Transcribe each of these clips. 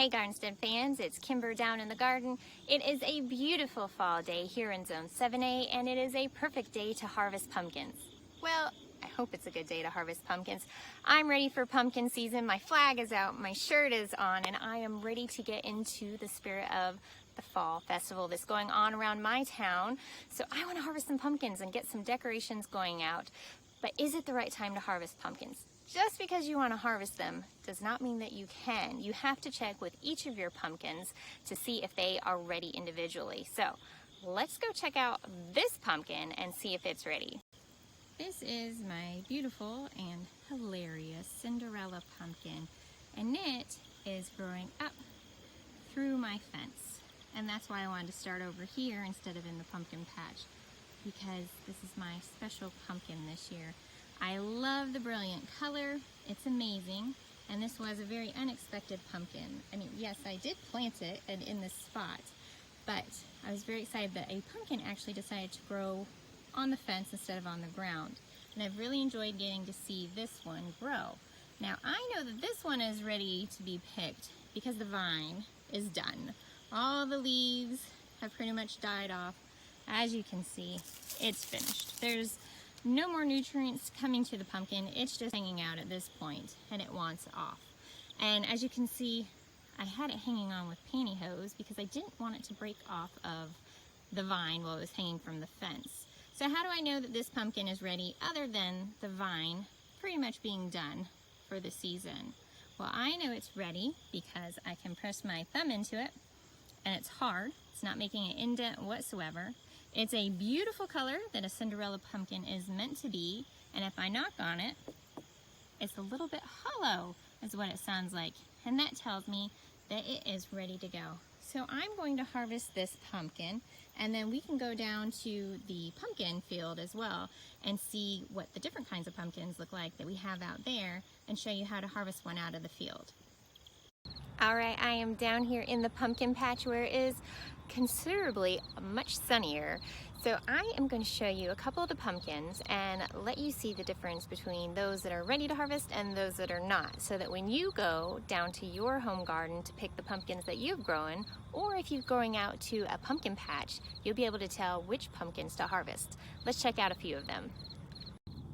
Hey Gardenstead fans, it's Kimber down in the garden. It is a beautiful fall day here in Zone 7A, and it is a perfect day to harvest pumpkins. Well, I hope it's a good day to harvest pumpkins. I'm ready for pumpkin season. My flag is out, my shirt is on, and I am ready to get into the spirit of the fall festival that's going on around my town. So I want to harvest some pumpkins and get some decorations going out. But is it the right time to harvest pumpkins? Just because you want to harvest them does not mean that you can. You have to check with each of your pumpkins to see if they are ready individually. So let's go check out this pumpkin and see if it's ready. This is my beautiful and hilarious Cinderella pumpkin, and it is growing up through my fence. And that's why I wanted to start over here instead of in the pumpkin patch, because this is my special pumpkin this year. I love the brilliant color, it's amazing, and this was a very unexpected pumpkin. I mean, yes, I did plant it in this spot, but I was very excited that a pumpkin actually decided to grow on the fence instead of on the ground. And I've really enjoyed getting to see this one grow. Now, I know that this one is ready to be picked because the vine is done. All the leaves have pretty much died off. As you can see, it's finished. There's no more nutrients coming to the pumpkin. It's just hanging out at this point, and it wants off. And as you can see, I had it hanging on with pantyhose because I didn't want it to break off of the vine while it was hanging from the fence. So how do I know that this pumpkin is ready other than the vine pretty much being done for the season? Well, I know it's ready because I can press my thumb into it, and it's hard. It's not making an indent whatsoever. It's a beautiful color that a Cinderella pumpkin is meant to be, and if I knock on it, it's a little bit hollow, is what it sounds like, and that tells me that it is ready to go. So I'm going to harvest this pumpkin, and then we can go down to the pumpkin field as well and see what the different kinds of pumpkins look like that we have out there and show you how to harvest one out of the field. All right, I am down here in the pumpkin patch where it is considerably much sunnier. So I am going to show you a couple of the pumpkins and let you see the difference between those that are ready to harvest and those that are not, so that when you go down to your home garden to pick the pumpkins that you've grown, or if you're going out to a pumpkin patch, you'll be able to tell which pumpkins to harvest. Let's check out a few of them.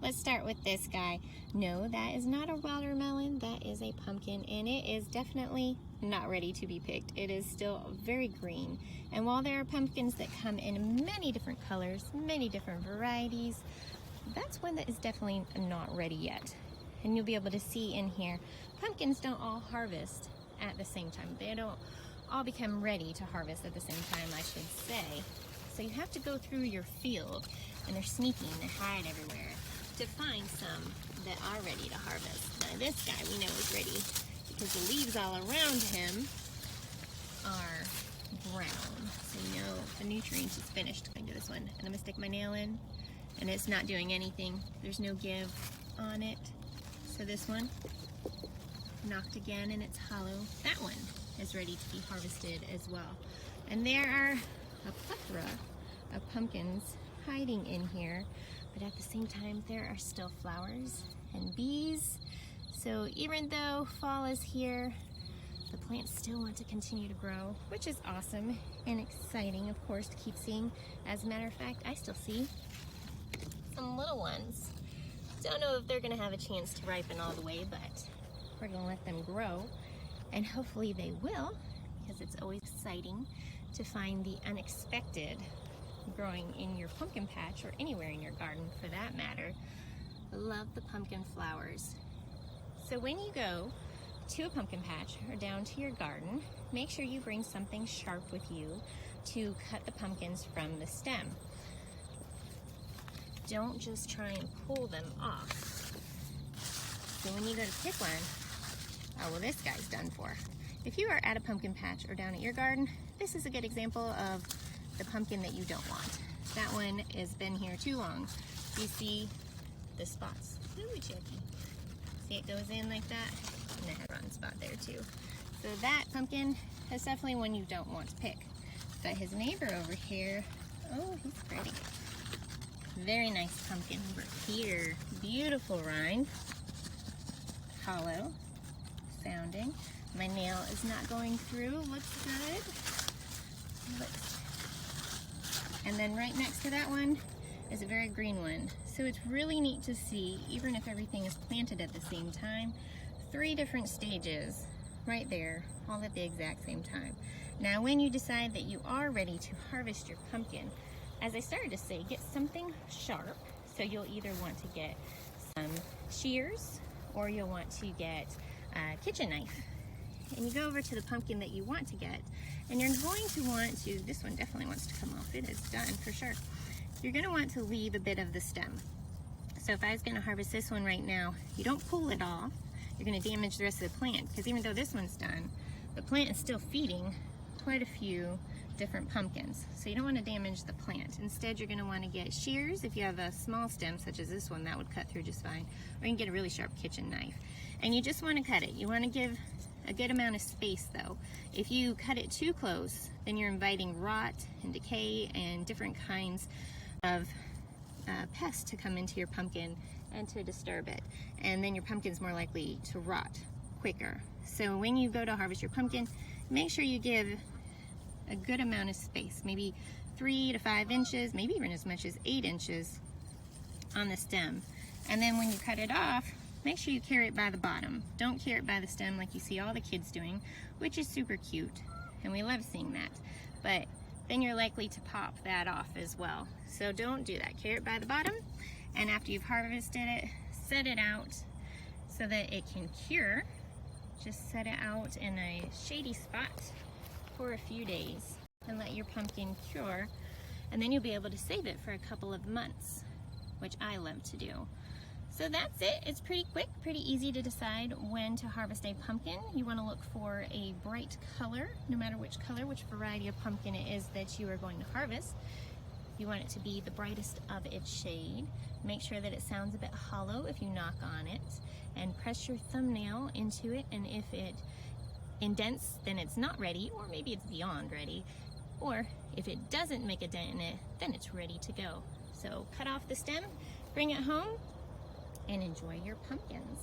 Let's start with this guy. No, that is not a watermelon, that is a pumpkin, and it is definitely not ready to be picked. It is still very green. And while there are pumpkins that come in many different colors, many different varieties, that's one that is definitely not ready yet. And you'll be able to see in here, pumpkins don't all harvest at the same time. They don't all become ready to harvest at the same time, I should say. So you have to go through your field, and they're sneaky and they hide everywhere, to find some that are ready to harvest. Now this guy we know is ready because the leaves all around him are brown. So you know the nutrients is finished. I do this one, and I'm gonna stick my nail in, and it's not doing anything. There's no give on it. So this one, knocked again, and it's hollow. That one is ready to be harvested as well. And there are a plethora of pumpkins hiding in here, but at the same time there are still flowers and bees. So even though fall is here, the plants still want to continue to grow, which is awesome and exciting, of course, to keep seeing. As a matter of fact, I still see some little ones. Don't know if they're gonna have a chance to ripen all the way, but we're gonna let them grow, and hopefully they will, because it's always exciting to find the unexpected growing in your pumpkin patch, or anywhere in your garden for that matter. Love the pumpkin flowers. So when you go to a pumpkin patch or down to your garden, make sure you bring something sharp with you to cut the pumpkins from the stem. Don't just try and pull them off. So when you go to pick one, oh well, this guy's done for. If you are at a pumpkin patch or down at your garden, this is a good example of the pumpkin that you don't want. That one has been here too long. You see the spots. Ooh, Chucky. See, it goes in like that, and it has a rotten spot there too. So that pumpkin is definitely one you don't want to pick. But his neighbor over here, oh, he's pretty. Very nice pumpkin over here. Beautiful rind. Hollow sounding. My nail is not going through. Looks good. And then right next to that one is a very green one. So it's really neat to see, even if everything is planted at the same time, 3 different stages right there, all at the exact same time. Now when you decide that you are ready to harvest your pumpkin, as I started to say, get something sharp. So you'll either want to get some shears or you'll want to get a kitchen knife. And you go over to the pumpkin that you want to get, and you're going to want to, this one definitely wants to come off, it is done for sure. You're going to want to leave a bit of the stem. So if I was going to harvest this one right now, you don't pull it off, you're going to damage the rest of the plant, because even though this one's done, the plant is still feeding quite a few different pumpkins. So you don't want to damage the plant. Instead, you're going to want to get shears. If you have a small stem such as this one, that would cut through just fine. Or you can get a really sharp kitchen knife. And you just want to cut it. You want to give a good amount of space though. If you cut it too close, then you're inviting rot and decay and different kinds of pests to come into your pumpkin and to disturb it. And then your pumpkin's more likely to rot quicker. So when you go to harvest your pumpkin, make sure you give a good amount of space, maybe 3 to 5 inches, maybe even as much as 8 inches on the stem. And then when you cut it off, make sure you carry it by the bottom. Don't carry it by the stem like you see all the kids doing, which is super cute, and we love seeing that. But then you're likely to pop that off as well. So don't do that. Carry it by the bottom, and after you've harvested it, set it out so that it can cure. Just set it out in a shady spot for a few days and let your pumpkin cure, and then you'll be able to save it for a couple of months, which I love to do. So that's it. It's pretty quick, pretty easy to decide when to harvest a pumpkin. You want to look for a bright color, no matter which color, which variety of pumpkin it is that you are going to harvest. You want it to be the brightest of its shade. Make sure that it sounds a bit hollow if you knock on it, and press your thumbnail into it, and if it indents, then it's not ready, or maybe it's beyond ready, or if it doesn't make a dent in it, then it's ready to go. So cut off the stem, bring it home, and enjoy your pumpkins.